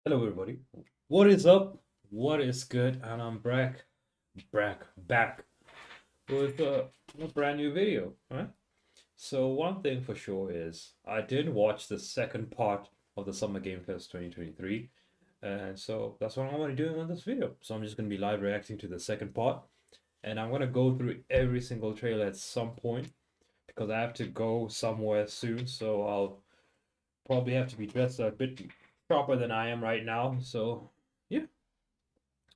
Hello, everybody. What is up? What is good? And I'm back with a brand new video, right? So one thing for sure is I did watch the second part of the Summer Game Fest 2023, and so that's what I'm going to be doing on this video. So I'm just going to be live reacting to the second part, and I'm going to go through every single trailer at some point because I have to go somewhere soon. So I'll probably have to be dressed a bit sharper than I am right now. So yeah,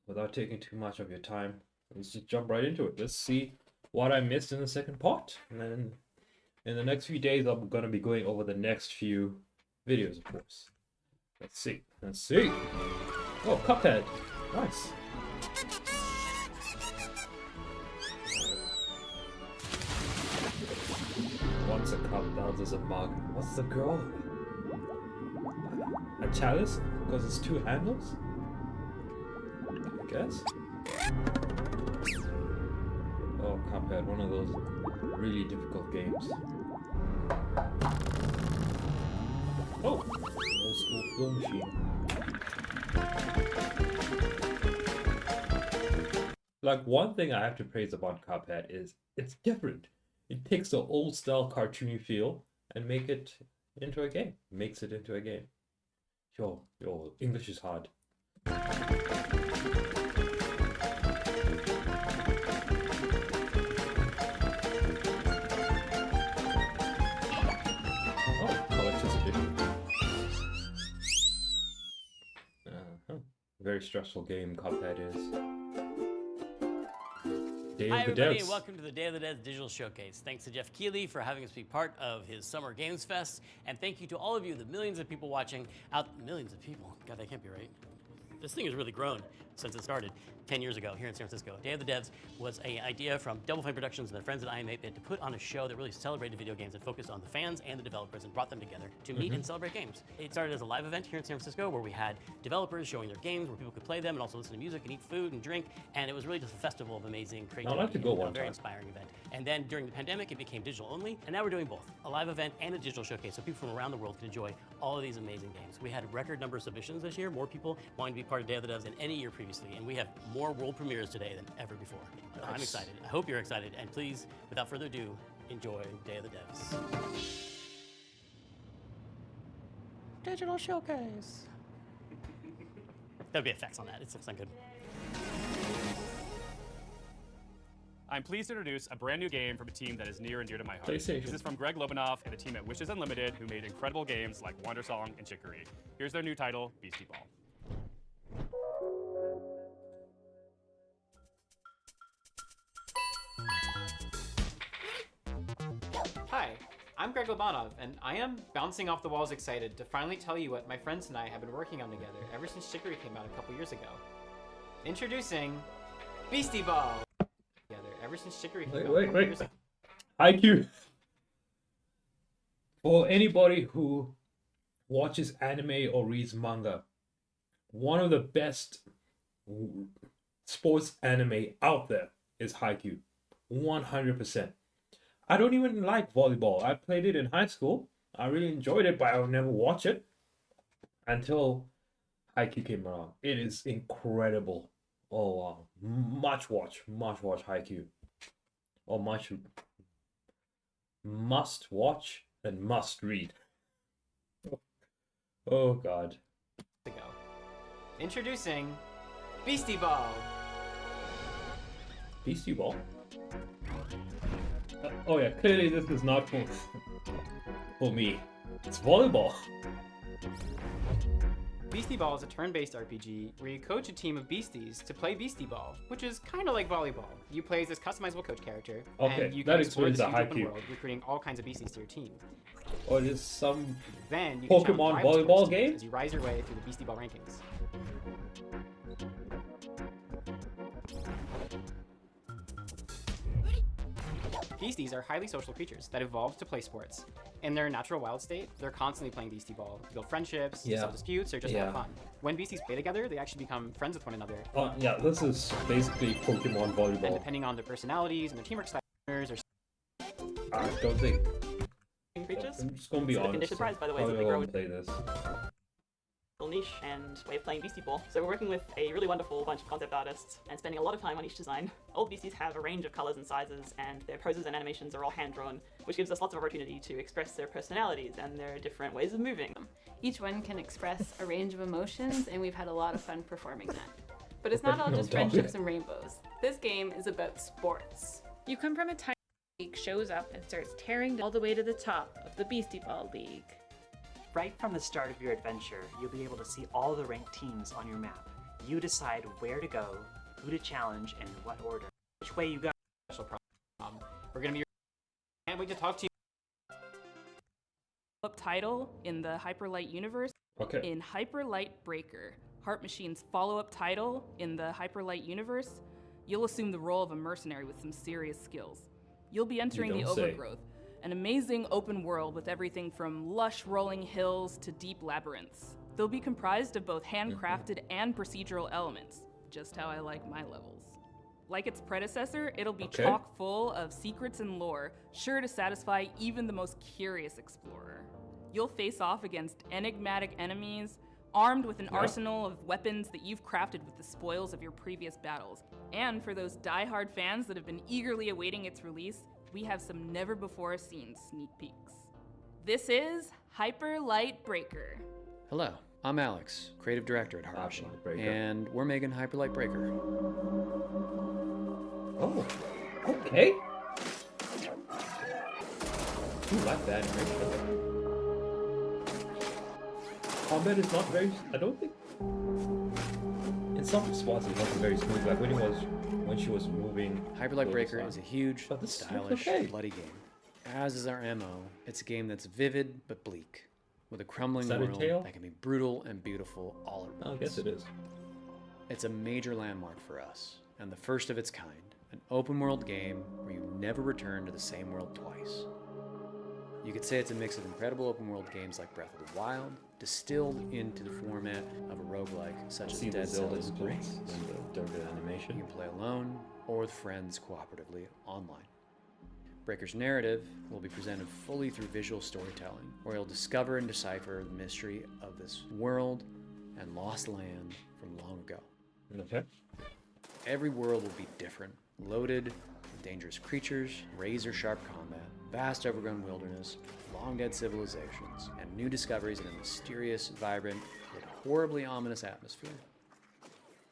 without taking too much of your time, let's just jump right into it. Let's see what I missed in the second part. And then in the next few days, I'm going to be going over the next few videos, of course. Let's see. Let's see. Oh, Cuphead. Nice. Once a cup, thousands a mug. What's the girl? A chalice? Because it's two handles? I guess. Oh, Cuphead, one of those really difficult games. Oh, old school film machine. Like, one thing I have to praise about Cuphead is it's different. It takes the old style cartoony feel and make it into a game. Makes it into a game. Yo, English is hard. Oh, collector's edition. Very stressful game Cuphead is. Day Hi of the everybody, Devs. and welcome to the Day of the Dead Digital Showcase. Thanks to Jeff Keighley for having us be part of his Summer Games Fest, and thank you to all of you, the millions of people watching out. Millions of people? God, that can't be right. This thing has really grown since it started 10 years ago here in San Francisco. Day of the Devs was an idea from Double Fine Productions and their friends at IM8-Bit to put on a show that really celebrated video games and focused on the fans and the developers and brought them together to meet and celebrate games. It started as a live event here in San Francisco where we had developers showing their games, where people could play them and also listen to music and eat food and drink, and it was really just a festival of amazing creativity. I'd like to go one A very time. inspiring event. And then during the pandemic, it became digital only, and now we're doing both, a live event and a digital showcase, so people from around the world can enjoy all of these amazing games. We had a record number of submissions this year, more people wanting to be part of Day of the Devs than any year previously, and we have more world premieres today than ever before. I'm excited. I hope you're excited, and please, without further ado, enjoy Day of the Devs. Digital showcase. There'll be effects on that. It's not good. I'm pleased to introduce a brand new game from a team that is near and dear to my heart. PlayStation. This is from Greg Lobanoff and the team at Wishes Unlimited, who made incredible games like Wandersong and Chicory. Here's their new title, Beastie Ball. Hi, I'm Greg Lobanov, and I am bouncing off the walls excited to finally tell you what my friends and I have been working on together ever since Chicory came out a couple years ago. Introducing Beastie Ball! Together ever since Chicory came out a couple years ago. IQ. For anybody who watches anime or reads manga, one of the best sports anime out there is Haikyuu. 100%. I don't even like volleyball. I played it in high school. I really enjoyed it, but I would never watch it until Haikyuu came around. It is incredible. Oh wow. Must watch Haikyuu. Or must watch and must read. Oh god. Introducing Beastie Ball! Beastie Ball? Oh yeah, clearly this is not for me. It's volleyball. Beastie Ball is a turn-based RPG where you coach a team of beasties to play Beastie Ball, which is kind of like volleyball. You play as this customizable coach character, Okay, and you that can explore explains this the huge open Haikyuu. world, recruiting all kinds of beasties to your team. Or is some Then you can Pokemon challenge rival volleyball sports teams game? as you rise your way through the Beastie Ball rankings. Beasties are highly social creatures that evolved to play sports. In their natural wild state, they're constantly playing Beastie Ball to build friendships, Yeah. solve disputes, or just Yeah. have fun. When beasties play together, they actually become friends with one another. Oh yeah, this is basically Pokemon And volleyball. depending on their personalities and their teamwork styles, or I don't think. creatures, I'm just gonna be So the honest. condition prize, by the way, is How that do they I grow play this? will niche and way of playing Beastie Ball. So we're working with a really wonderful bunch of concept artists and spending a lot of time on each design. All Beasties have a range of colors and sizes, and their poses and animations are all hand-drawn, which gives us lots of opportunity to express their personalities and their different ways of moving. Each one can express a range of emotions, and we've had a lot of fun performing that. But it's not all just friendships and rainbows. This game is about sports. You come from a tiny league, shows up and starts tearing all the way to the top of the Beastie Ball League. Right from the start of your adventure, you'll be able to see all the ranked teams on your map. You decide where to go, who to challenge, and in what order. Which way you go. Special problem. We're gonna be. Can't wait to talk to you. Up title in the Hyperlight universe. Okay. In Hyperlight Breaker, Heart Machine's follow-up title in the Hyperlight universe, you'll assume the role of a mercenary with some serious skills. You'll be entering the don't say. Overgrowth, an amazing open world with everything from lush rolling hills to deep labyrinths. They'll be comprised of both handcrafted and procedural elements, just how I like my levels. Like its predecessor, it'll be Okay. chock full of secrets and lore, sure to satisfy even the most curious explorer. You'll face off against enigmatic enemies, armed with an arsenal of weapons that you've crafted with the spoils of your previous battles. And for those die-hard fans that have been eagerly awaiting its release, we have some never-before-seen sneak peeks. This is Hyper Light Breaker. Hello, I'm Alex, creative director at Heart Machine, Hyperlight Breaker. and we're making Hyperlight Breaker. Oh, okay. Ooh, like that animation. Combat is not very. I don't think. In some spots, it wasn't very smooth. Like when she was moving. Hyperlight it Breaker was is a fine. huge, But this looks stylish, okay. bloody game. As is our MO, it's a game that's vivid but bleak, with a crumbling Is that a world tale? that can be brutal and beautiful all at once. I guess it is. It's a major landmark for us, and the first of its kind, an open world game where you never return to the same world twice. You could say it's a mix of incredible open world games like Breath of the Wild, distilled into the format of a roguelike such as See the Dead Zelda Cells influence Rings. in the Zelda animation. You can play alone or with friends cooperatively online. Breaker's narrative will be presented fully through visual storytelling, where you'll discover and decipher the mystery of this world and lost land from long ago. Okay. Every world will be different, loaded with dangerous creatures, razor-sharp combat, vast overgrown wilderness, long-dead civilizations, and new discoveries in a mysterious, vibrant, yet horribly ominous atmosphere.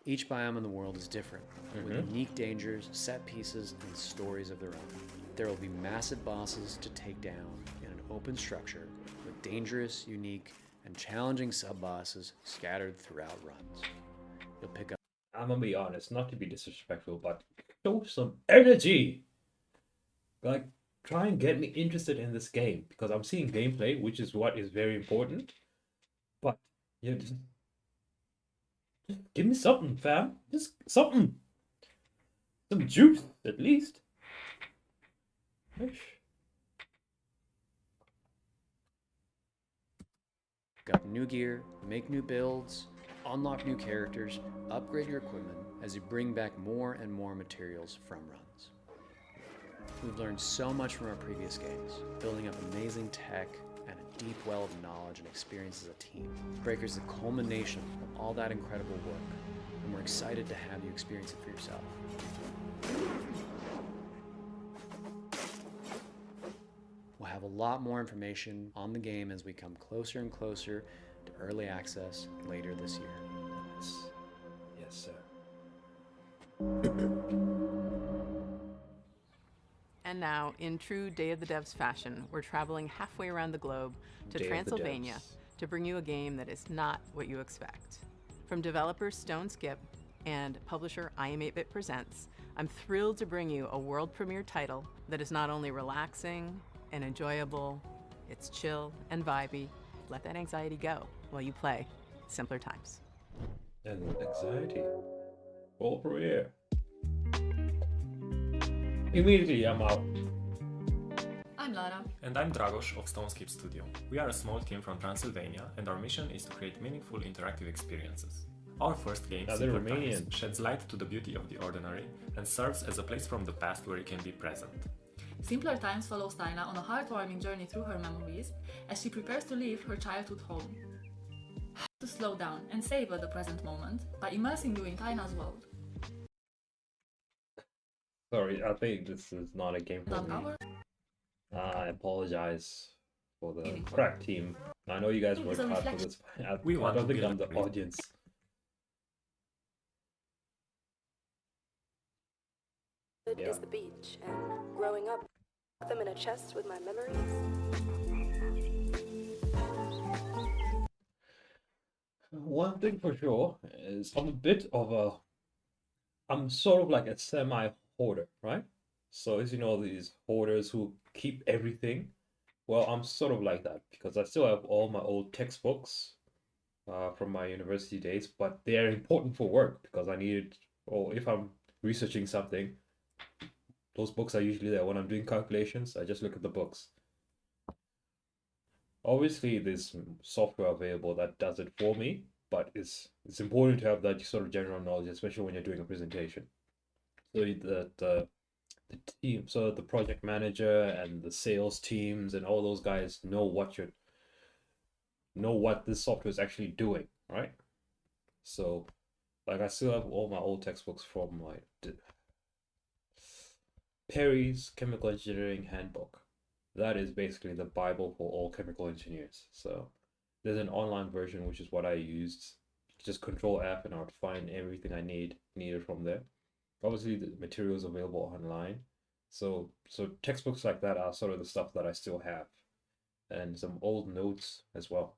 Each biome in the world is different, with unique dangers, set pieces, and stories of their own. There will be massive bosses to take down in an open structure with dangerous, unique, and challenging sub-bosses scattered throughout runs. You'll pick up I'm gonna be honest, not to be disrespectful, but show some energy. Like, try and get me interested in this game because I'm seeing gameplay, which is what is very important. But yeah, just give me something, fam. Just something. Some juice, at least. Ish. up new gear, make new builds, unlock new characters, upgrade your equipment as you bring back more and more materials from runs. We've learned so much from our previous games, building up amazing tech and a deep well of knowledge and experience as a team. Breaker's the culmination of all that incredible work, and we're excited to have you experience it for yourself. We'll have a lot more information on the game as we come closer and closer to early access later this year. Yes, sir. And now, in true Day of the Devs fashion, we're traveling halfway around the globe to Day of the Transylvania Devs. to bring you a game that is not what you expect. From developers Stone Skip and publisher I Am 8-Bit Presents, I'm thrilled to bring you a world premiere title that is not only relaxing and enjoyable, it's chill and vibey. Let that anxiety go while you play Simpler Times. And anxiety. All premiere. Immediately I'm out. I'm Lara. And I'm Dragos of Stoneskip Studio. We are a small team from Transylvania, and our mission is to create meaningful interactive experiences. Our first game, Now they're Simpler Times, Romanian. sheds light to the beauty of the ordinary and serves as a place from the past where you can be present. Simpler Times follows Tyla on a heartwarming journey through her memories as she prepares to leave her childhood home. to slow down and savor the present moment by immersing you in Taina's world. Sorry, I think this is not a game for me. Uncover. I apologize for the crack team. I know you guys worked hard for this. I don't think I'm the audience. Is the beach, and growing up, put them in a chest with my memories. One thing for sure is I'm sort of like a semi-hoarder, right? So as you know, these hoarders who keep everything, well, I'm sort of like that because I still have all my old textbooks from my university days, but they're important for work because I needed, or if I'm researching something, those books are usually there. When I'm doing calculations, I just look at the books. Obviously, there's software available that does it for me, but it's important to have that sort of general knowledge, especially when you're doing a presentation. So that the team, so the project manager and the sales teams and all those guys know what this software is actually doing, right? So, like, I still have all my old textbooks from like Perry's Chemical Engineering Handbook. That is basically the Bible for all chemical engineers. So there's an online version, which is what I used. Just Control F and I would find everything I needed from there. Obviously, the materials available online. So textbooks like that are sort of the stuff that I still have, and some old notes as well.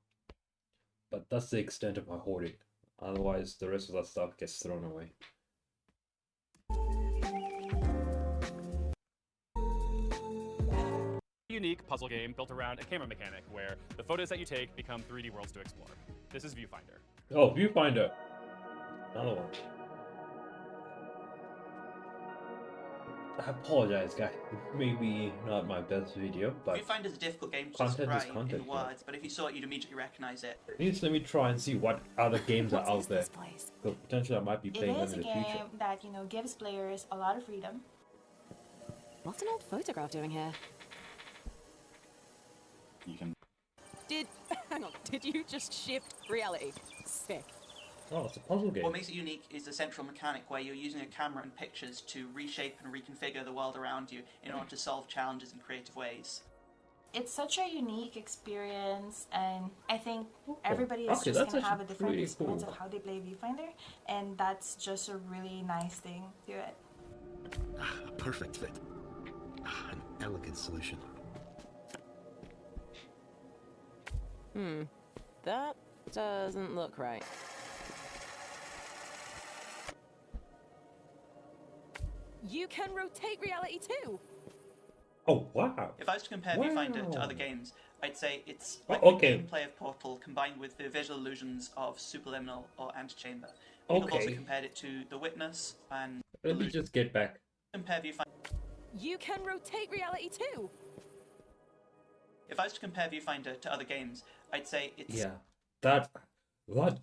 But that's the extent of my hoarding. Otherwise, the rest of that stuff gets thrown away. Unique puzzle game built around a camera mechanic where the photos that you take become 3D worlds to explore. This is Viewfinder. Oh, Viewfinder. Another one. I apologize, guys. Maybe not my best video, but Viewfinder is a difficult game to content is describe content, in words, but if you saw it, you'd immediately recognize it. let me try and see what other games are out there. So potentially I might be playing them in the future. It is a game that, gives players a lot of freedom. What's an old photograph doing here? You can. Did you just shift reality? Sick. Oh, it's a puzzle game. What makes it unique is the central mechanic where you're using a camera and pictures to reshape and reconfigure the world around you in order to solve challenges in creative ways. It's such a unique experience, and I think everybody is Okay, just that's going to have a actually different pretty experience cool. of how they play Viewfinder, and that's just a really nice thing to it. A perfect fit. An elegant solution. That doesn't look right. You can rotate reality too! Oh, wow. If I was to compare Viewfinder to other games, I'd say it's like okay. the gameplay of Portal combined with the visual illusions of Superliminal or Antechamber. People have also Okay. compared it to The Witness and Let me just get back. compare Viewfinder. You can rotate reality too! If I was to compare Viewfinder to other games, I'd say it's Yeah, that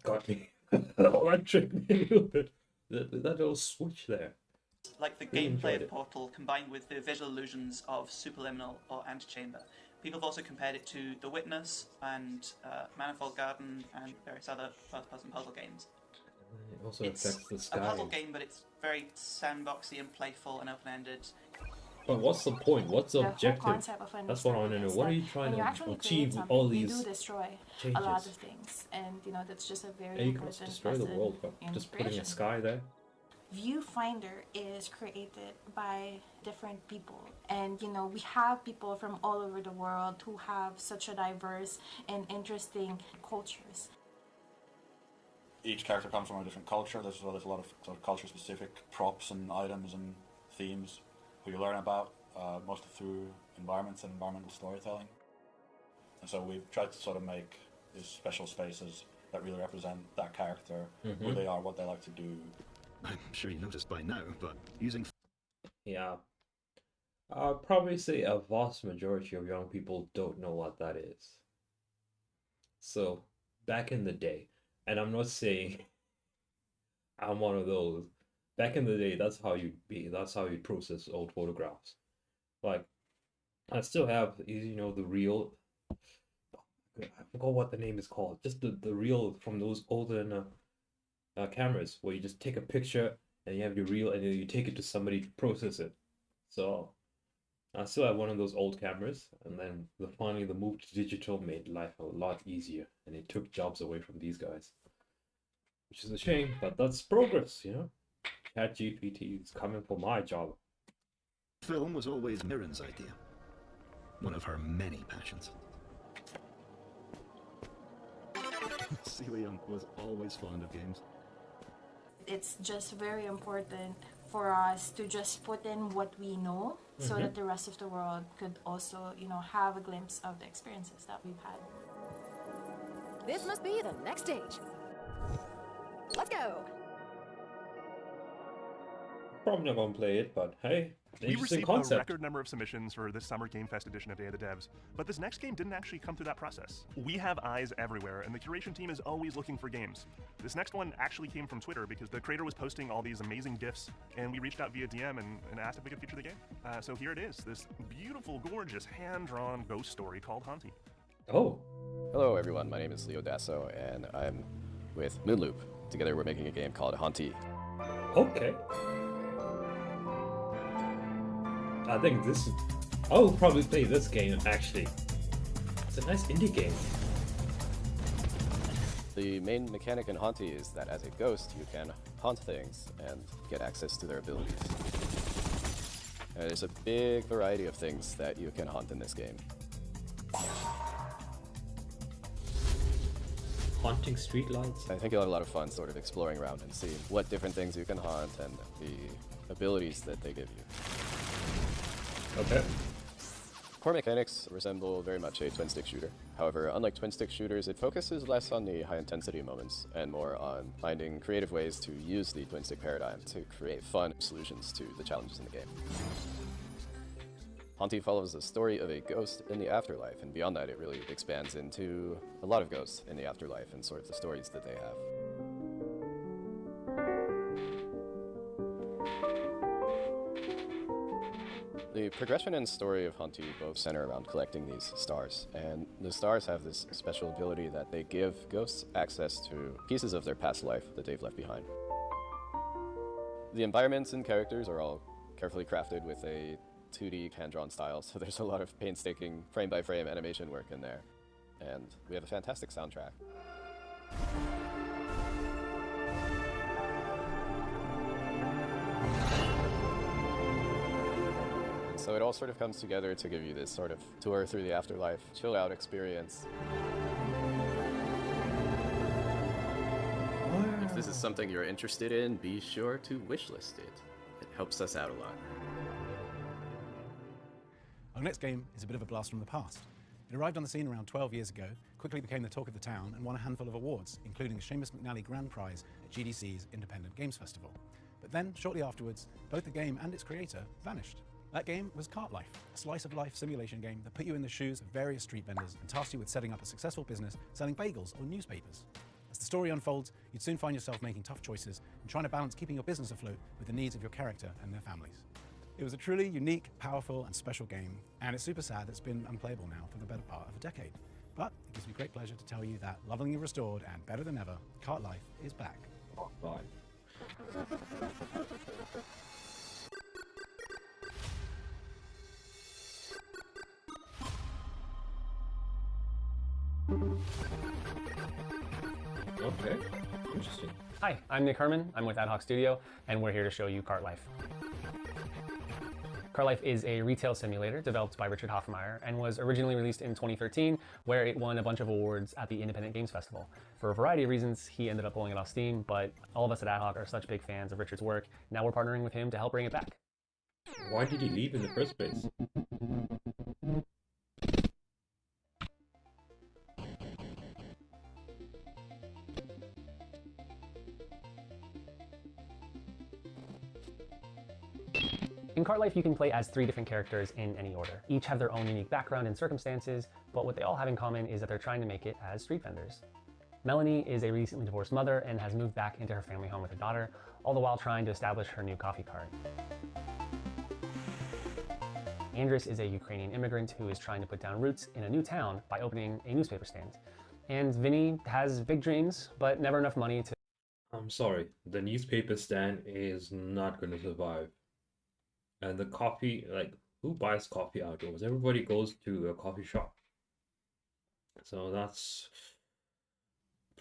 got me. That tricked me a little bit. That little switch there. like the Really gameplay enjoyed of it. Portal combined with the visual illusions of Superliminal or Antechamber. People have also compared it to The Witness and Manifold Garden and various other first-person puzzle games. It also It's affects the a sky. puzzle game, but it's very sandboxy and playful and open-ended. But what's the point? What's the The whole objective? concept of That's what I want to know. is What are that you trying when you to actually achieve create with something, all you these do destroy changes? a lot of things, and that's just a very And you can important destroy the lesson world by in just putting a creation. sky there. Viewfinder is created by different people, and we have people from all over the world who have such a diverse and interesting cultures. Each character comes from a different culture. There's a lot of sort of culture-specific props and items and themes who you learn about, mostly through environments and environmental storytelling. And so we've tried to sort of make these special spaces that really represent that character, who Mhm. they are, what they like to do. I'm sure you noticed by now, but using Yeah. I'll probably say a vast majority of young people don't know what that is. So, back in the day, and I'm not saying I'm one of those. Back in the day, that's how you process old photographs. Like, I still have, the real, oh my I forgot what the name is called. Just the reel from those older cameras where you just take a picture and you have your reel and then you take it to somebody to process it. So I still have one of those old cameras, and then finally the move to digital made life a lot easier, and it took jobs away from these guys, which is a shame, but that's progress, you know. ChatGPT is coming for my job. Film was always Mirren's idea. One of her many passions. Celia was always fond of games. It's just very important for us to just put in what we know so that the rest of the world could also, you know, have a glimpse of the experiences that we've had. This must be the next stage. Let's go. Probably not gonna play it, but hey, We interesting received a concept. record number of submissions for this Summer Game Fest edition of Day of the Devs, but this next game didn't actually come through that process. We have eyes everywhere, and the curation team is always looking for games. This next one actually came from Twitter because the creator was posting all these amazing GIFs, and we reached out via DM and asked if we could feature the game. So here it is, this beautiful, gorgeous, hand-drawn ghost story called Haunty. Oh. Hello everyone, my name is Leo Dasso, and I'm with Moonloop. Together we're making a game called Haunty. Okay. I think this is... I'll probably play this game, actually. It's a nice indie game. The main mechanic in Haunty is that as a ghost, you can haunt things and get access to their abilities. And there's a big variety of things that you can haunt in this game. Haunting streetlights? I think you'll have a lot of fun sort of exploring around and seeing what different things you can haunt and the abilities that they give you. Okay. Core mechanics resemble very much a twin-stick shooter. However, unlike twin-stick shooters, it focuses less on the high-intensity moments and more on finding creative ways to use the twin-stick paradigm to create fun solutions to the challenges in the game. Haunty follows the story of a ghost in the afterlife, and beyond that it really expands into a lot of ghosts in the afterlife and sort of the stories that they have. The progression and story of Haunty both center around collecting these stars, and the stars have this special ability that they give ghosts access to pieces of their past life that they've left behind. The environments and characters are all carefully crafted with a 2D hand-drawn style, so there's a lot of painstaking frame-by-frame animation work in there. And we have a fantastic soundtrack. So it all sort of comes together to give you this sort of tour through the afterlife, chill-out experience. If this is something you're interested in, be sure to wishlist it. It helps us out a lot. Our next game is a bit of a blast from the past. It arrived on the scene around 12 years ago, quickly became the talk of the town, and won a handful of awards, including the Seamus McNally Grand Prize at GDC's Independent Games Festival. But then, shortly afterwards, both the game and its creator vanished. That game was Cart Life, a slice-of-life simulation game that put you in the shoes of various street vendors and tasked you with setting up a successful business selling bagels or newspapers. As the story unfolds, you'd soon find yourself making tough choices and trying to balance keeping your business afloat with the needs of your character and their families. It was a truly unique, powerful, and special game, and it's super sad that it's been unplayable now for the better part of a decade. But it gives me great pleasure to tell you that, lovingly restored and better than ever, Cart Life is back. Right. Okay, interesting. Hi, I'm Nick Herman. I'm with Ad Hoc Studio, and we're here to show you Cart Life. Cart Life is a retail simulator developed by Richard Hoffmeyer and was originally released in 2013, where it won a bunch of awards at the Independent Games Festival. For a variety of reasons, he ended up pulling it off Steam, but all of us at Ad Hoc are such big fans of Richard's work, now we're partnering with him to help bring it back. Why did he leave in the first place? In Cart Life, you can play as 3 different characters in any order. Each have their own unique background and circumstances, but what they all have in common is that they're trying to make it as street vendors. Melanie is a recently divorced mother and has moved back into her family home with her daughter, all the while trying to establish her new coffee cart. Andris is a Ukrainian immigrant who is trying to put down roots in a new town by opening a newspaper stand. And Vinny has big dreams, but never enough money to... I'm sorry, the newspaper stand is not going to survive. And the coffee, like, who buys coffee outdoors? Everybody goes to a coffee shop. So that's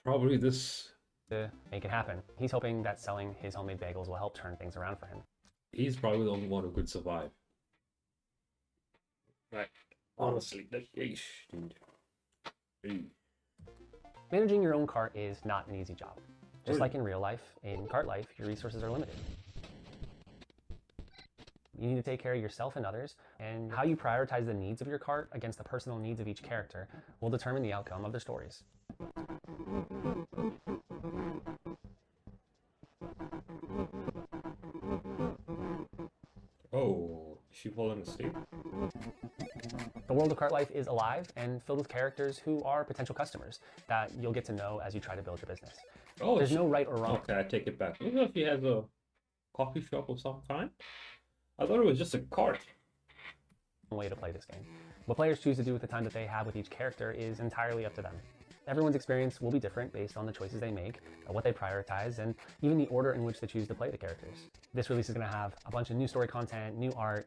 probably this. To make it happen. He's hoping that selling his homemade bagels will help turn things around for him. He's probably the only one who could survive. Like, honestly, yeesh, dude. Hey. Managing your own cart is not an easy job. Just like in real life, in cart life, your resources are limited. You need to take care of yourself and others, and how you prioritize the needs of your cart against the personal needs of each character will determine the outcome of their stories. Oh, is she falling asleep? The world of Cart Life is alive and filled with characters who are potential customers that you'll get to know as you try to build your business. Oh, there's no right or wrong. Okay, I take it back. You know if he has a coffee shop of some kind? I thought it was just a cart. Way to play this game. What players choose to do with the time that they have with each character is entirely up to them. Everyone's experience will be different based on the choices they make, what they prioritize, and even the order in which they choose to play the characters. This release is going to have a bunch of new story content, new art,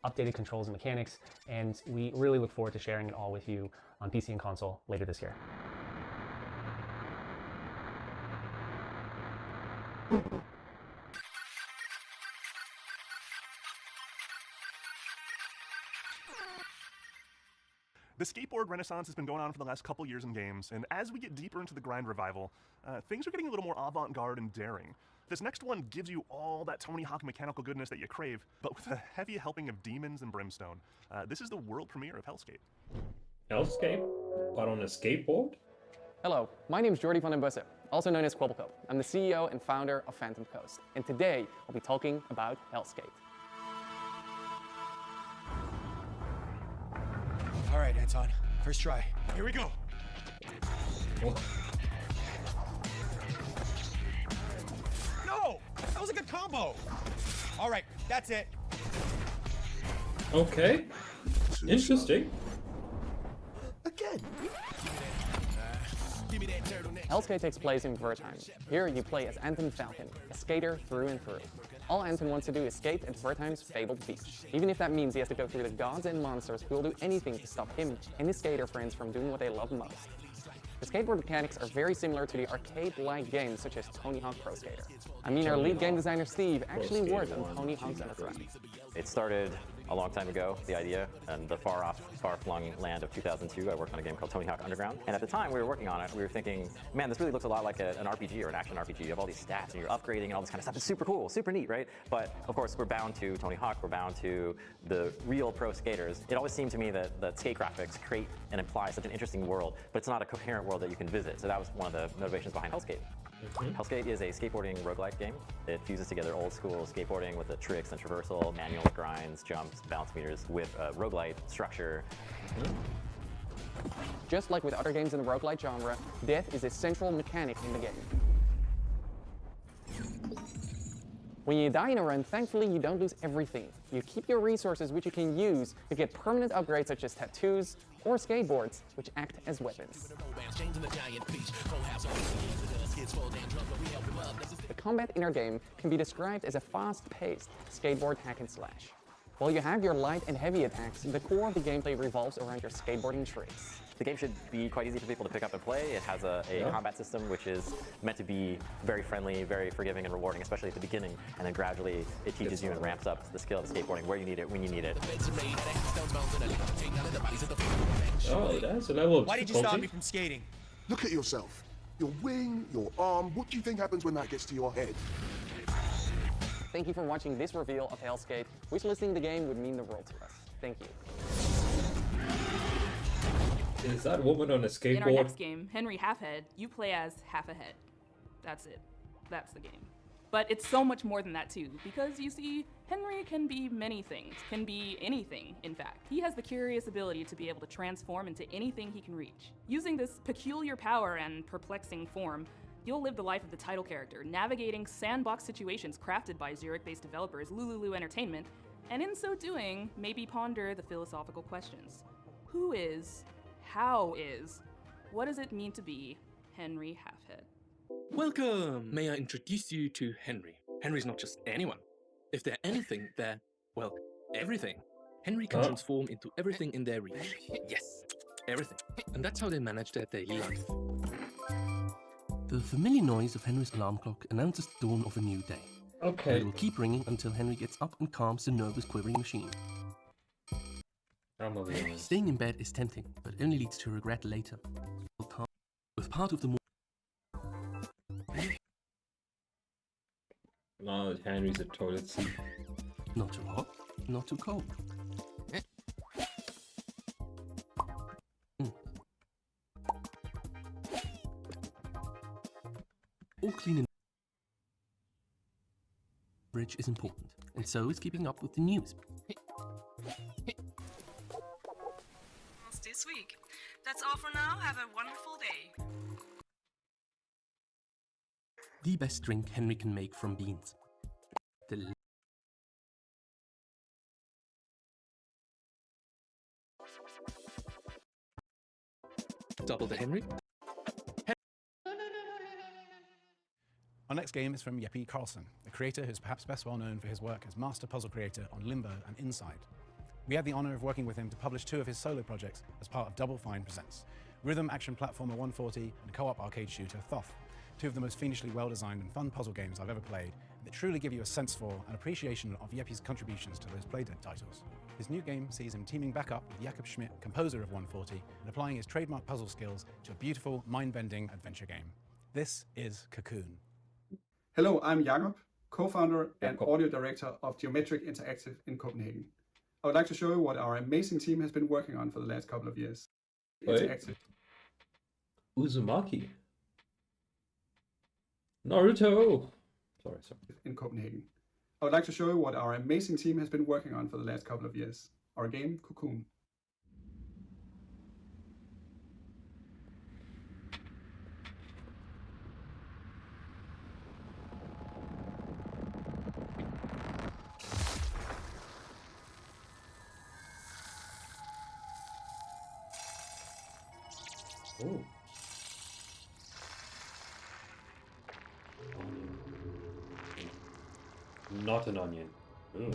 updated controls and mechanics, and we really look forward to sharing it all with you on PC and console later this year. The skateboard renaissance has been going on for the last couple years in games, and as we get deeper into the grind revival, things are getting a little more avant-garde and daring. This next one gives you all that Tony Hawk mechanical goodness that you crave, but with a heavy helping of demons and brimstone. This is the world premiere of Hellskate. Hellskate? But on a skateboard? Hello, my name is Jordi van den Bussen, also known as Kwobbelkop. I'm the CEO and founder of Phantom Coast, and today I'll be talking about Hellskate. All right, Anton. First try. Here we go. No! That was a good combo. All right, that's it. Okay. Interesting. Again. Hellskate takes place in Wertheim. Here you play as Anton Falcon, a skater through and through. All Anton wants to do is skate at Wertheim's fabled beach, even if that means he has to go through the gods and monsters who will do anything to stop him and his skater friends from doing what they love most. The skateboard mechanics are very similar to the arcade-like games such as Tony Hawk Pro Skater. I mean, our lead game designer Steve actually worked on Tony Hawk's Underground. It started a long time ago, the idea, in the far-off, far-flung land of 2002. I worked on a game called Tony Hawk Underground. And at the time we were working on it, we were thinking, man, this really looks a lot like an RPG or an action RPG. You have all these stats and you're upgrading and all this kind of stuff. It's super cool, super neat, right? But of course, we're bound to Tony Hawk. We're bound to the real pro skaters. It always seemed to me that skate graphics create and imply such an interesting world, but it's not a coherent world that you can visit. So that was one of the motivations behind Hellskate. Hellskate is a skateboarding roguelike game. It fuses together old school skateboarding with the tricks and traversal, manual grinds, jumps, balance meters with a roguelite structure. Just like with other games in the roguelite genre, death is a central mechanic in the game. When you die in a run, thankfully you don't lose everything. You keep your resources which you can use to get permanent upgrades such as tattoos or skateboards, which act as weapons. The combat in our game can be described as a fast-paced skateboard hack and slash. While you have your light and heavy attacks, the core of the gameplay revolves around your skateboarding tricks. The game should be quite easy for people to pick up and play. It has a combat system which is meant to be very friendly, very forgiving and rewarding, especially at the beginning, and then gradually it teaches you and ramps up the skill of skateboarding where you need it, when you need it. Oh, that's a level of Why did you stop me from skating? Look at yourself. Your wing, your arm, what do you think happens when that gets to your head? Thank you for watching this reveal of Hellskate, which listing the game would mean the world to us. Thank you. Is that woman on a skateboard? In our next game, Henry Halfhead, you play as Half a Head. That's it. That's the game. But it's so much more than that too, because you see, Henry can be many things, can be anything, in fact. He has the curious ability to be able to transform into anything he can reach. Using this peculiar power and perplexing form, you'll live the life of the title character, navigating sandbox situations crafted by Zurich-based developers Lululu Entertainment, and in so doing, maybe ponder the philosophical questions. Who is, how is, what does it mean to be Henry Halfhead? Welcome! May I introduce you to Henry? Henry's not just anyone. If they're anything, they're, well, everything. Henry can transform into everything in their reach. Yes, everything. And that's how they manage their daily life. The familiar noise of Henry's alarm clock announces the dawn of a new day. Okay. And it will keep ringing until Henry gets up and calms the nervous quivering machine. Staying in bed is tempting, but only leads to regret later. With part of the Now that Henry's a toilet seat. Not too hot, not too cold. All clean and bridge is important, and so is keeping up with the news. This week. That's all for now. Have a wonderful day. The best drink Henry can make from beans. Double the Henry. Our next game is from Jeppe Carlsen, a creator who's perhaps best well known for his work as master puzzle creator on Limbo and Inside. We had the honor of working with him to publish 2 of his solo projects as part of Double Fine Presents, rhythm action platformer 140 and co-op arcade shooter Thoth, 2 of the most fiendishly well-designed and fun puzzle games I've ever played that truly give you a sense for and appreciation of Jeppe's contributions to those Playdead titles. His new game sees him teaming back up with Jakob Schmidt, composer of 140, and applying his trademark puzzle skills to a beautiful, mind-bending adventure game. This is Cocoon. Hello, I'm Jakob, co-founder and audio director of Geometric Interactive in Copenhagen. I would like to show you what our amazing team has been working on for the last couple of years. Interactive. Uzumaki. Naruto. Sorry. In Copenhagen. I would like to show you what our amazing team has been working on for the last couple of years. Our game, Cocoon. Oh. Not an onion. Ooh.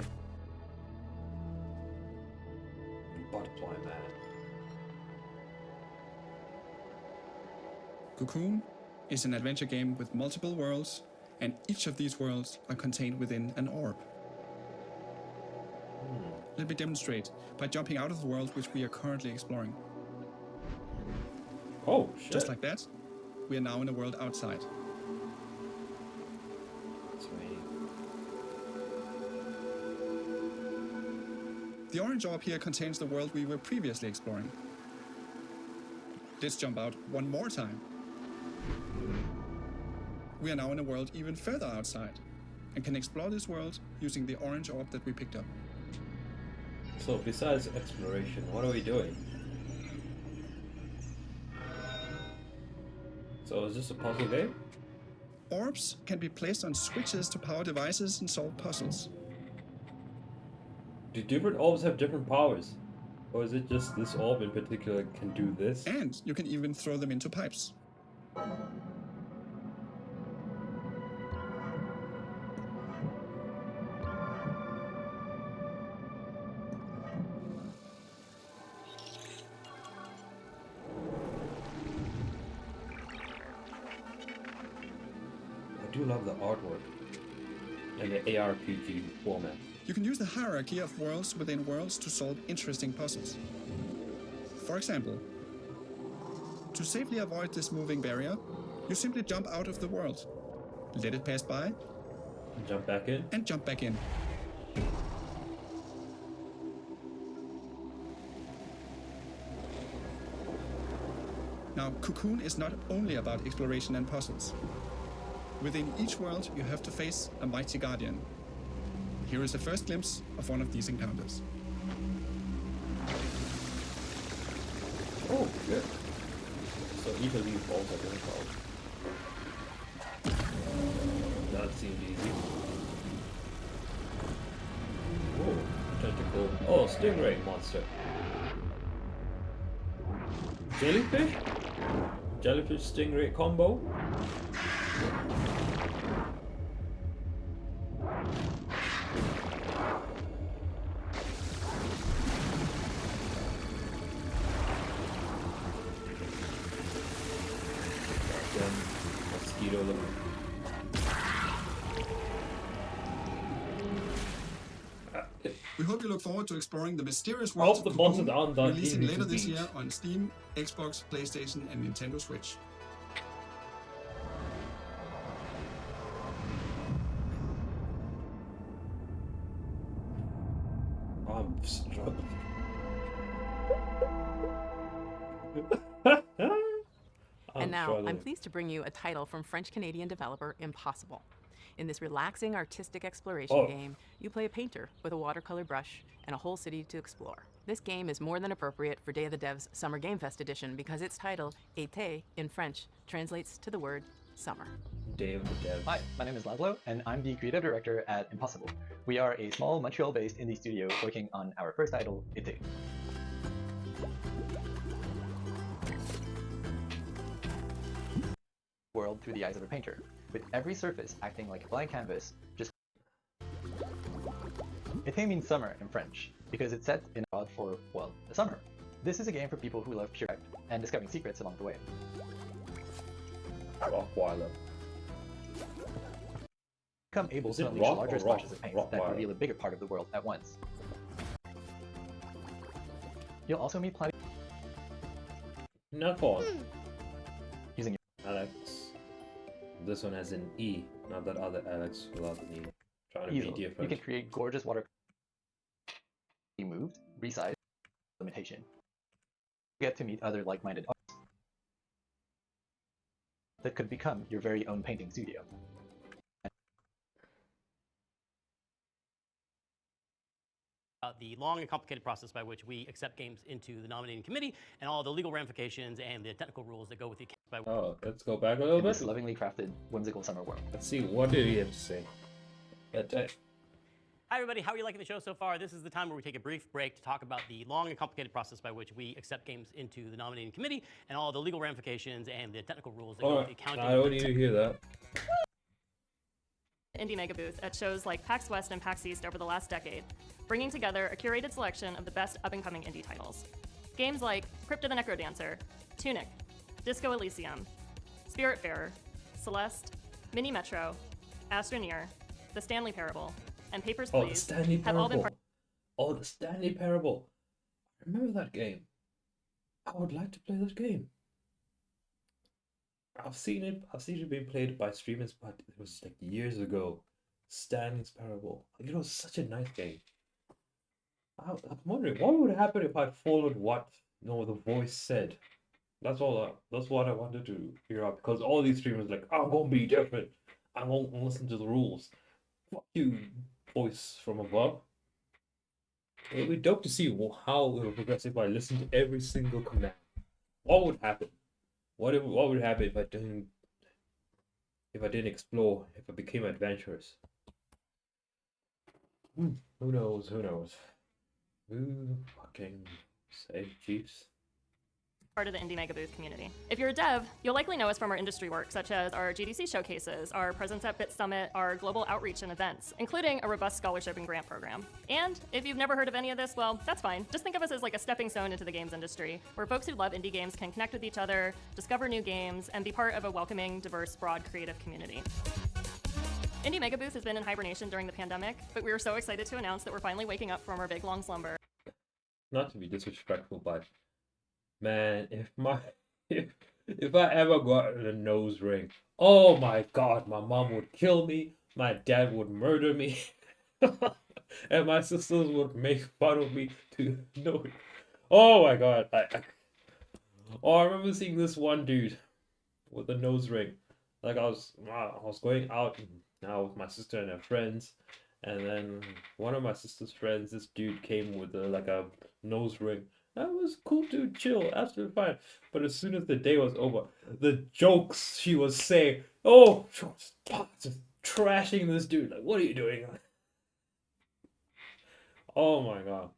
Butterfly man. Cocoon is an adventure game with multiple worlds, and each of these worlds are contained within an orb. Let me demonstrate by jumping out of the world which we are currently exploring. Oh, shit. Just like that, we are now in a world outside. Sweet. The orange orb here contains the world we were previously exploring. Let's jump out one more time. We are now in a world even further outside, and can explore this world using the orange orb that we picked up. So besides exploration, what are we doing? So is this a puzzle game? Orbs can be placed on switches to power devices and solve puzzles. Do different orbs have different powers? Or is it just this orb in particular can do this? And you can even throw them into pipes. I do love the artwork and the ARPG format. You can use the hierarchy of worlds within worlds to solve interesting puzzles. For example, to safely avoid this moving barrier, you simply jump out of the world, let it pass by, and jump back in. And jump back in. Now, Cocoon is not only about exploration and puzzles. Within each world, you have to face a mighty guardian. Here is a first glimpse of one of these encounters. Oh, good. So each of these balls are different colors. That seemed easy. Whoa. stingray monster. Jellyfish? Jellyfish stingray combo? Mosquito looking. We hope you look forward to exploring the mysterious world of the Cocoon, monsters aren't that releasing easy later to this beat. year on Steam, Xbox, PlayStation, and Nintendo Switch. I'm struggling. And now, I'm pleased to bring you a title from French-Canadian developer Impossible. In this relaxing artistic exploration game, you play a painter with a watercolor brush and a whole city to explore. This game is more than appropriate for Day of the Devs Summer Game Fest edition because its title, Été, in French, translates to the word summer. Day of the Devs. Hi, my name is Laszlo, and I'm the creative director at Impossible. We are a small Montreal-based indie studio working on our first title, Été. World through the eyes of a painter, with every surface acting like a blank canvas. Just Été means summer in French because it's set in a for, well, the summer. This is a game for people who love pure art and discovering secrets along the way. Rockweiler. Become able Is to it unleash rock larger or splashes of paint that Rockweiler? reveal a bigger part of the world at once. You'll also meet plenty Napon. using Alex. This one has an E, not that other Alex without an E. Trying to easel. be You different. can create gorgeous water. Be moved, resized, limitation. You get to meet other like-minded artists that could become your very own painting studio. The long and complicated process by which we accept games into the nominating committee and all the legal ramifications and the technical rules that go with the by Let's go back a little In bit. this lovingly crafted, whimsical summer world. Let's see, what did he have to say? Hi everybody, how are you liking the show so far? This is the time where we take a brief break to talk about the long and complicated process by which we accept games into the nominating committee and all the legal ramifications and the technical rules that go with the accounting. I don't need to hear that. Indie Mega Booth at shows like PAX West and PAX East over the last decade, bringing together a curated selection of the best up-and-coming indie titles. Games like Crypt of the Necrodancer, Tunic, Disco Elysium, Spiritfarer, Celeste, Mini Metro, Astroneer, The Stanley Parable, and Papers, Oh, the Please Stanley have all been Parable. Oh, the Stanley Parable. I remember that game. I would like to play that game. I've seen it being played by streamers, but it was like years ago. Stanley's Parable. It was such a nice game. I'm wondering what would happen if I followed what the voice said. That's what I wanted to figure out, because all these streamers like, I'm gonna be different. I won't listen to the rules. Fuck you, voice from above. It would be dope to see how it would progress if I listened to every single command. What would happen? What would happen if I didn't explore? If I became adventurous? Who knows? Who knows? Who fucking say, Chiefs? part of the Indie Mega Booth community. If you're a dev, you'll likely know us from our industry work, such as our GDC showcases, our presence at Bit Summit, our global outreach and events, including a robust scholarship and grant program. And if you've never heard of any of this, well, that's fine. Just think of us as like a stepping stone into the games industry, where folks who love indie games can connect with each other, discover new games, and be part of a welcoming, diverse, broad, creative community. Indie Mega Booth has been in hibernation during the pandemic, but we were so excited to announce that we're finally waking up from our big long slumber. Not to be disrespectful, but man, if I ever got a nose ring, oh my god, my mom would kill me, my dad would murder me, and my sisters would make fun of me to know it. Oh my god. I remember seeing this one dude with a nose ring. Like I was going out now with my sister and her friends, and then one of my sister's friends, this dude came with a nose ring. That was cool, dude, chill, absolutely fine. But as soon as the day was over, the jokes she was saying, oh, just trashing this dude. Like, what are you doing? Oh my god.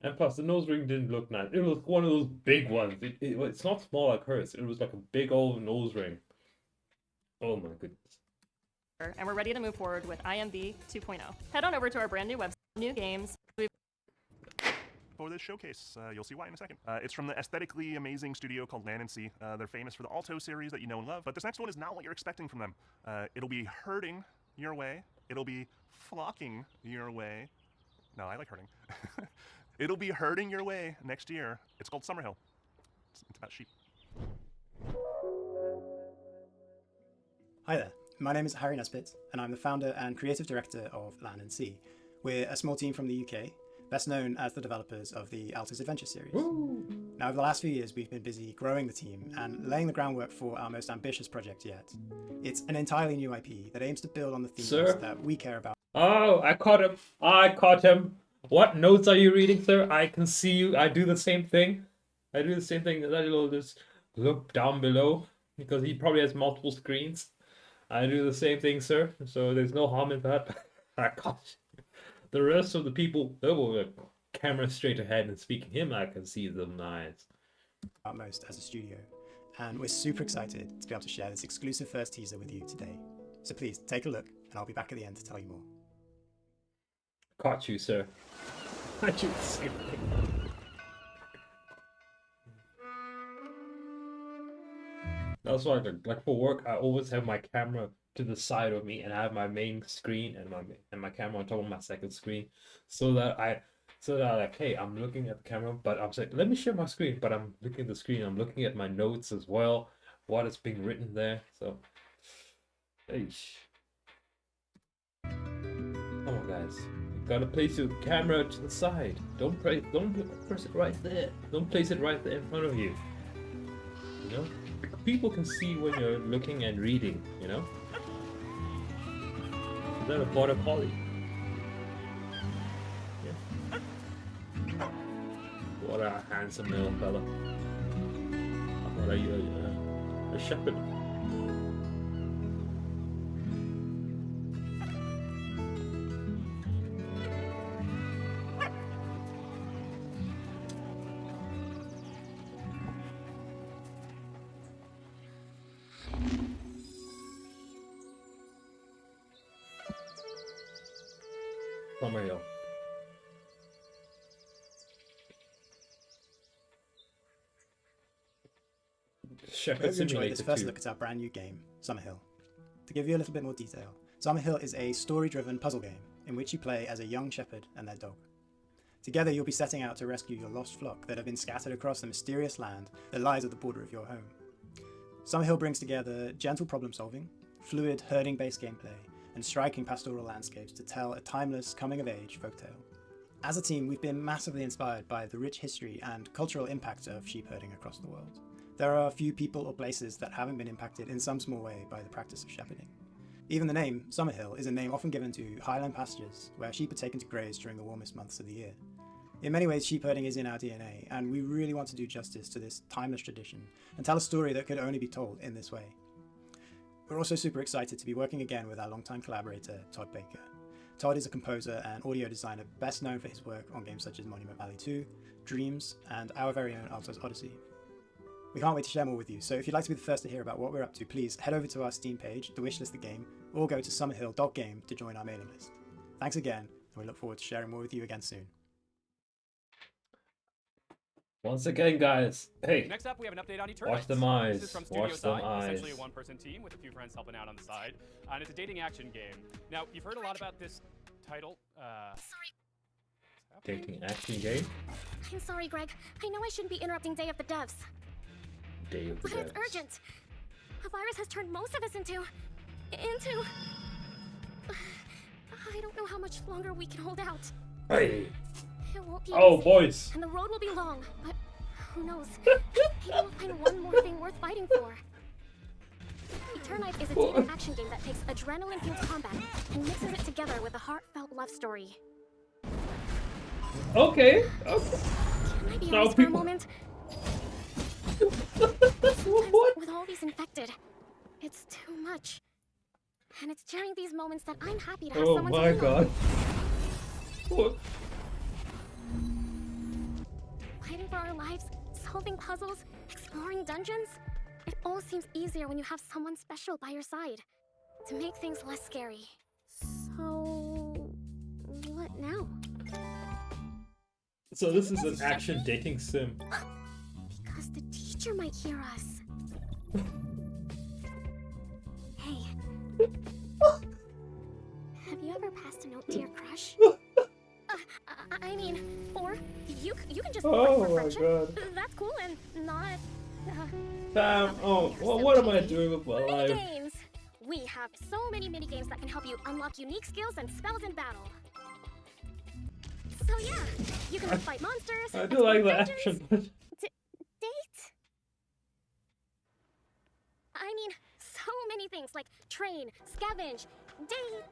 And plus, the nose ring didn't look nice. It was one of those big ones. It's not small like hers. It was like a big old nose ring. Oh my goodness. And we're ready to move forward with IMV 2.0. Head on over to our brand new website, new games. For this showcase, you'll see why in a second. It's from the aesthetically amazing studio called Land and Sea. They're famous for the Alto series that you know and love, but this next one is not what you're expecting from them. It'll be herding your way. It'll be flocking your way. No, I like herding. It'll be herding your way next year. It's called Summerhill. It's about sheep. Hi there, my name is Harry Nesbitt, and I'm the founder and creative director of Land and Sea. We're a small team from the UK, best known as the developers of the Alto's Adventure series. Woo! Now, over the last few years, we've been busy growing the team and laying the groundwork for our most ambitious project yet. It's an entirely new IP that aims to build on the themes that we care about. Oh, I caught him. I caught him. What notes are you reading, sir? I can see you. I do the same thing. I do the same thing. That little just look down below because he probably has multiple screens. I do the same thing, sir. So there's no harm in that. I caught you. The rest of the people, they were camera straight ahead and speaking him. I can see them eyes. Most as a studio, and we're super excited to be able to share this exclusive first teaser with you today. So please take a look, and I'll be back at the end to tell you more. Caught you, sir. I do the same thing. That's why, like for work, I always have my camera to the side of me, and I have my main screen and my camera on top of my second screen, so that like, hey, I'm looking at the camera, but I'm saying, let me share my screen, but I'm looking at the screen. I'm looking at my notes as well, what is being written there. So, eesh. Come on, guys. Gotta place your camera to the side. Don't press it right there. Don't place it right there in front of you. You know, people can see when you're looking and reading. You know, is that a border collie? Yeah. What a handsome little fella. What are you, a shepherd? Summerhill. Shepherd Simulator. Enjoyed this first 2. look at our brand new game, Summerhill. To give you a little bit more detail, Summerhill is a story-driven puzzle game in which you play as a young shepherd and their dog. Together you'll be setting out to rescue your lost flock that have been scattered across the mysterious land that lies at the border of your home. Summerhill brings together gentle problem-solving, fluid herding-based gameplay, and striking pastoral landscapes to tell a timeless coming-of-age folktale. As a team, we've been massively inspired by the rich history and cultural impact of sheep herding across the world. There are a few people or places that haven't been impacted in some small way by the practice of shepherding. Even the name, Summerhill, is a name often given to highland pastures where sheep are taken to graze during the warmest months of the year. In many ways, sheep herding is in our DNA, and we really want to do justice to this timeless tradition and tell a story that could only be told in this way. We're also super excited to be working again with our longtime collaborator, Todd Baker. Todd is a composer and audio designer best known for his work on games such as Monument Valley 2, Dreams, and our very own Alto's Odyssey. We can't wait to share more with you, so if you'd like to be the first to hear about what we're up to, please head over to our Steam page, the Wishlist the Game, or go to summerhill.game to join our mailing list. Thanks again, and we look forward to sharing more with you again soon. Once again, guys, hey, next up we have an update on Eternites. watch them eyes. This is from Studio Watch them Side, eyes. essentially a one-person team with a few friends helping out on the side, and it's a dating action game. Now, you've heard a lot about this title. Dating action game. I'm sorry, Greg. I know I shouldn't be interrupting Day of the Devs. Day of the But it's Devs. urgent. A virus has turned most of us into... I don't know how much longer we can hold out. Hey. It won't be Oh, easy, boys. And the road will be long, but who knows? Maybe we'll find one more thing worth fighting for. Eternites is a dating action game that takes adrenaline-fueled combat and mixes it together with a heartfelt love story. Okay. Can I be honest for a moment? With all these infected, it's too much. And it's during these moments that I'm happy to have Oh someone my to lean on. god. What? fighting for our lives, solving puzzles, exploring dungeons. It all seems easier when you have someone special by your side to make things less scary. So, what now? So this is an action dating sim. Because the teacher might hear us. Hey. Have you ever passed a note to your crush? I mean, or you can just Oh for my friendship. God. That's cool and not. Damn, oh, well, what am I doing with my life? Games. We have so many mini games that can help you unlock unique skills and spells in battle. So yeah, you can fight monsters. I do like the dungeons, action, but date. I mean, so many things like train, scavenge, date.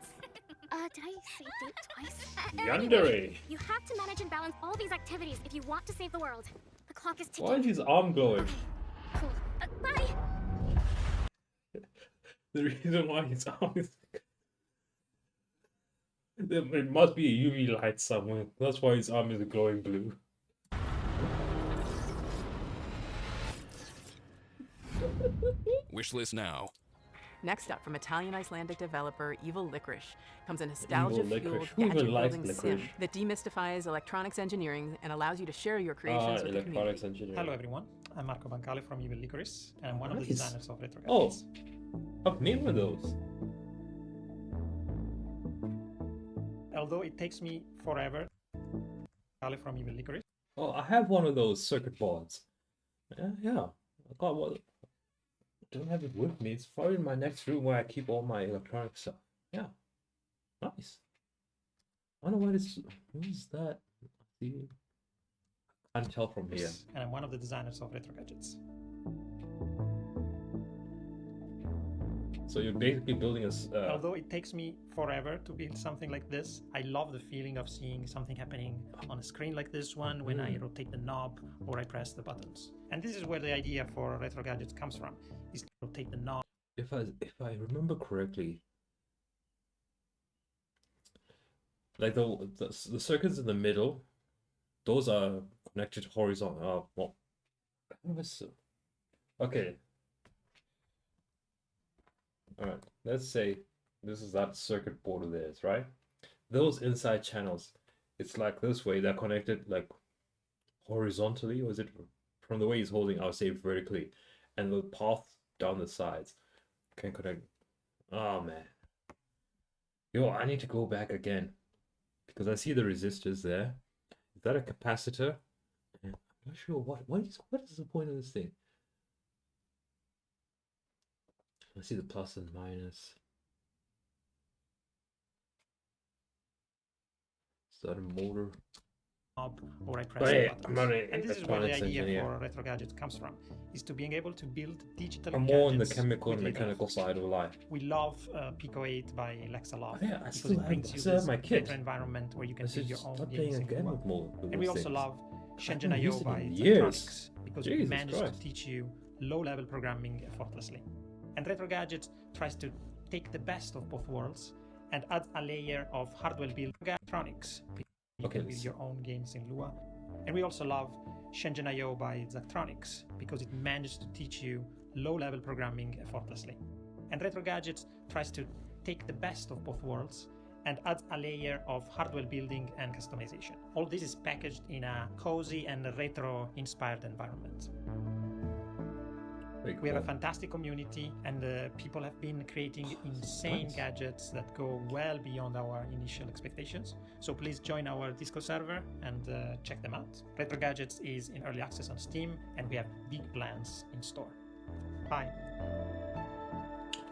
Did I say date twice? Yandere. You have to manage and balance all these activities if you want to save the world. The clock is ticking. Why is his arm glowing? Cool. Bye. The reason why his arm is... It must be a UV light somewhere. That's why his arm is glowing blue. Wishlist now. Next up, from Italian Icelandic developer Evil Licorice, comes a nostalgia-fueled Who even likes gadget-building sim licorice? that demystifies electronics engineering and allows you to share your creations with the community. Electronics engineering. Hello everyone, I'm Marco Bancale from Evil Licorice, and I'm one of the Nice. designers of Retro Oh, Gadgets. I've made one of those. Although it takes me forever, Bancale from Evil Licorice. Oh, I have one of those circuit boards. Yeah. I got one. I don't have it with me. It's probably in my next room where I keep all my electronic stuff. Yeah. Nice. I don't know what is that? See, I can't tell from here. And I'm one of the designers of Retro Gadgets. So you're basically building a... Although it takes me forever to build something like this, I love the feeling of seeing something happening on a screen like this one when I rotate the knob or I press the buttons. And this is where the idea for Retro Gadgets comes from, is to rotate the knob. If I remember correctly, like the circuits in the middle, those are connected horizontal. Well, okay. All right. Let's say this is that circuit board of theirs, right? Those inside channels, it's like this way. They're connected like horizontally, or is it from the way he's holding? I would say vertically, and the path down the sides can connect. Oh man. Yo, I need to go back again because I see the resistors there. Is that a capacitor? I'm not sure what is the point of this thing. I see the plus and minus. Is that a motor? Or I press the buttons. And this is where the idea for Retro Gadgets comes from, is to being able to build digital I'm gadgets more on the chemical and with mechanical side of life. We love Pico 8 by Lexaloft Oh, yeah, I because still it have- brings I you still have this my kit. better environment where you can I build should your own start games playing in again Lua. with more of And we those also things. love I Shenzhen haven't used IO it by in Zachtronics years. because it Jesus manages Christ. to teach you low-level programming effortlessly. And Retro Gadgets tries to take the best of both worlds and adds a layer of hardware built electronics. You Okay, can build your own games in Lua. And we also love Shenzhen IO by Zachtronics because it managed to teach you low-level programming effortlessly. And Retro Gadgets tries to take the best of both worlds and adds a layer of hardware building and customization. All this is packaged in a cozy and retro-inspired environment. We have a fantastic community, and people have been creating insane gadgets that go well beyond our initial expectations. So please join our Discord server and check them out. Retro Gadgets is in early access on Steam, and we have big plans in store. Bye.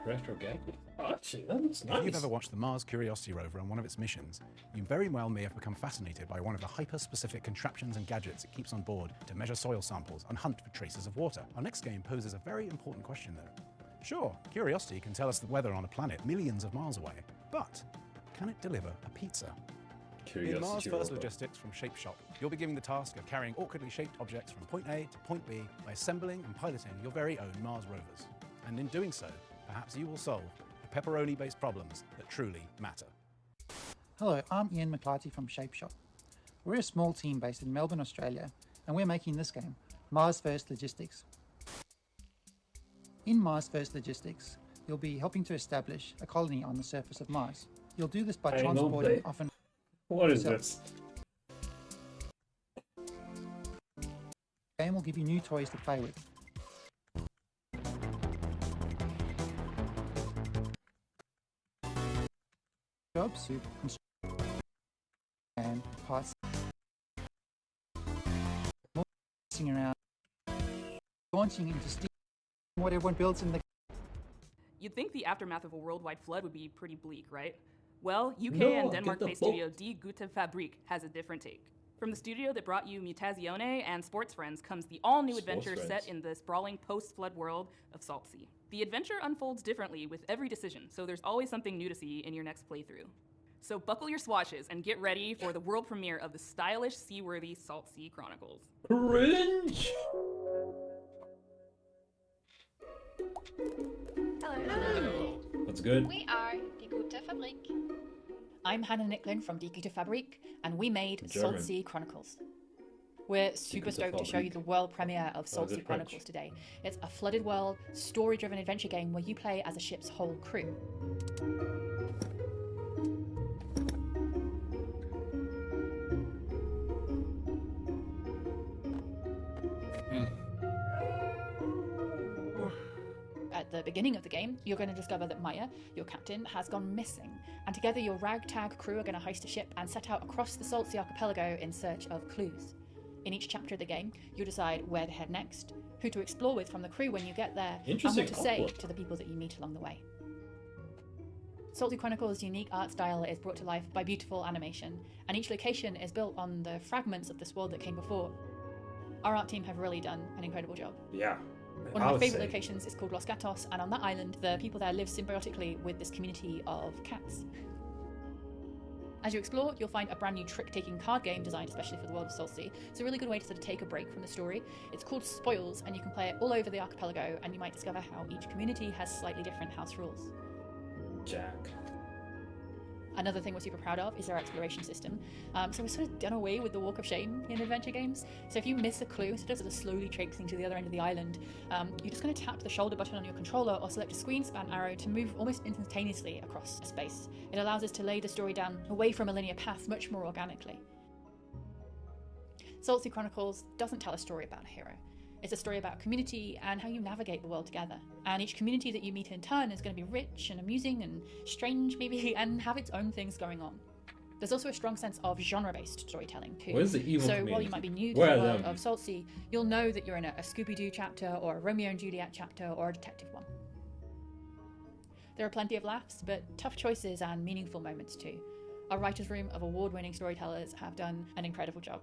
Retro Gadget. Oh, actually, that looks nice. If you've ever watched the Mars Curiosity rover on one of its missions, you very well may have become fascinated by one of the hyper-specific contraptions and gadgets it keeps on board to measure soil samples and hunt for traces of water. Our next game poses a very important question, though. Sure, Curiosity can tell us the weather on a planet millions of miles away, but can it deliver a pizza? In Mars First Logistics from Shape Shop, you'll be given the task of carrying awkwardly shaped objects from point A to point B by assembling and piloting your very own Mars rovers. And in doing so, perhaps you will solve the pepperoni-based problems that truly matter. Hello, I'm Ian McClarty from Shape Shop. We're a small team based in Melbourne, Australia, and we're making this game, Mars First Logistics. In Mars First Logistics, you'll be helping to establish a colony on the surface of Mars. You'll do this by transporting often... What is this? The game will give you new toys to play with. Job soup and parts around launching into steam what everyone builds in the... You'd think the aftermath of a worldwide flood would be pretty bleak, right? Well, UK and Denmark-based studio Die Gute Fabrik has a different take. From the studio that brought you Mutazione and Sports Friends comes the all-new adventure set in the sprawling post-flood world of Saltsea. The adventure unfolds differently with every decision, so there's always something new to see in your next playthrough. So buckle your swatches and get ready for the world premiere of the stylish, seaworthy Saltsea Chronicles. Cringe! Hello. What's good? We are Die Gute Fabrik. I'm Hannah Nicklin from Die Gute Fabrik, and we made Saltsea Chronicles. We're super stoked to show you the world premiere of Saltsea Chronicles today. It's a flooded world, story-driven adventure game where you play as a ship's whole crew. At the beginning of the game, you're going to discover that Maya, your captain, has gone missing, and together your ragtag crew are going to heist a ship and set out across the Saltsea archipelago in search of clues. In each chapter of the game, you'll decide where to head next, who to explore with from the crew when you get there, and what to say to the people that you meet along the way. Saltsea Chronicles' unique art style is brought to life by beautiful animation, and each location is built on the fragments of this world that came before. Our art team have really done an incredible job. Yeah. One of my favourite locations is called Los Gatos, and on that island, the people there live symbiotically with this community of cats. As you explore, you'll find a brand new trick-taking card game designed especially for the world of Saltsea. It's a really good way to sort of take a break from the story. It's called Spoils, and you can play it all over the archipelago, and you might discover how each community has slightly different house rules. Jack. Another thing we're super proud of is our exploration system. So we've sort of done away with the walk of shame in adventure games. So if you miss a clue, instead of sort of slowly traipsing to the other end of the island, you're just going to tap the shoulder button on your controller or select a screen span arrow to move almost instantaneously across a space. It allows us to lay the story down away from a linear path much more organically. Saltsea Chronicles doesn't tell a story about a hero. It's a story about community and how you navigate the world together. And each community that you meet in turn is going to be rich and amusing and strange maybe, and have its own things going on. There's also a strong sense of genre-based storytelling too. Where's the evil So community? while you might be new to the world of Saltsea, you'll know that you're in a Scooby-Doo chapter or a Romeo and Juliet chapter or a detective one. There are plenty of laughs, but tough choices and meaningful moments too. Our writer's room of award-winning storytellers have done an incredible job.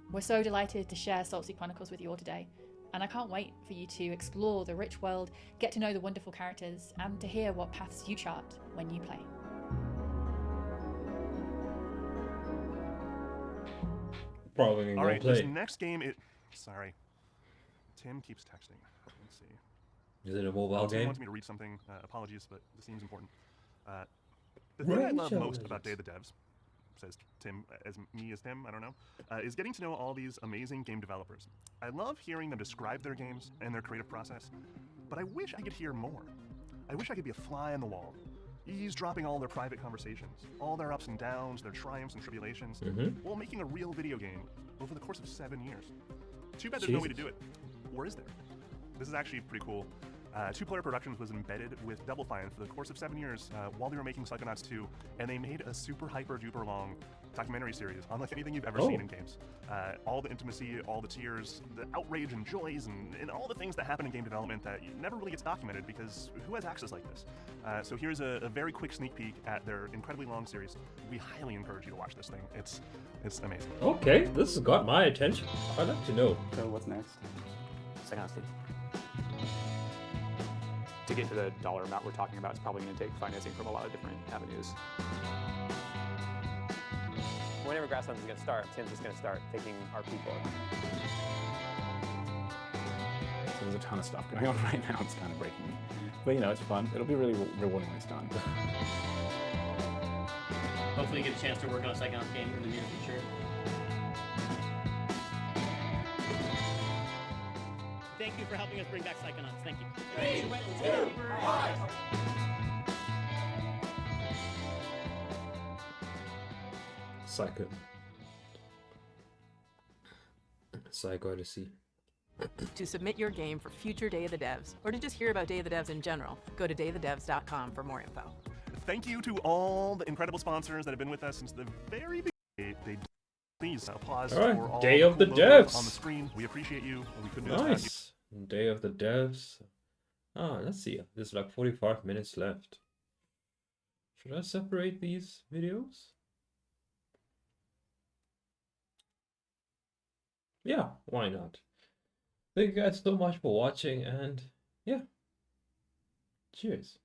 We're so delighted to share Saltsea Chronicles with you all today, and I can't wait for you to explore the rich world, get to know the wonderful characters, and to hear what paths you chart when you play. Probably All right, this next game Sorry. Tim keeps texting. Let's see. Is it a mobile Tim game? wants me to read something. Apologies, but this seems important. The thing I love most about Day of the Devs, says Tim, as Tim, I don't know, is getting to know all these amazing game developers. I love hearing them describe their games and their creative process, but I wish I could hear more. I wish I could be a fly on the wall, eavesdropping all their private conversations, all their ups and downs, their triumphs and tribulations, while making a real video game over the course of 7 years. Too bad there's no way to do it. Or is there? This is actually pretty cool. Two-Player Productions was embedded with Double Fine for the course of 7 years while they were making Psychonauts 2, and they made a super hyper-duper long documentary series, unlike anything you've ever seen in games. All the intimacy, all the tears, the outrage and joys, and all the things that happen in game development that never really gets documented because who has access like this? So here's a very quick sneak peek at their incredibly long series. We highly encourage you to watch this thing. It's amazing. Okay, this has got my attention. I'd like to know. So what's next? Psychonauts 2. To get to the dollar amount we're talking about, it's probably going to take financing from a lot of different avenues. Whenever Grasslands is going to start, Tim's just going to start taking our people. So there's a ton of stuff going on right now. It's kind of breaking me. But you know, it's fun. It'll be really rewarding when it's done. Hopefully you get a chance to work on a Psychonauts game in the near future. thank you for helping us bring back Psychonauts. Thank you. Psycho Odyssey. To submit your game for future Day of the Devs, or to just hear about Day of the Devs in general, go to dayofthedevs.com for more info. Thank you to all the incredible sponsors that have been with us since the very beginning. They please applause for all Day of cool the logos Devs on the screen. We appreciate you. We couldn't do this without you. Nice. Day of the Devs. Ah, let's see. There's like 45 minutes left. Should I separate these videos? Yeah, why not? Thank you guys so much for watching, and yeah, cheers.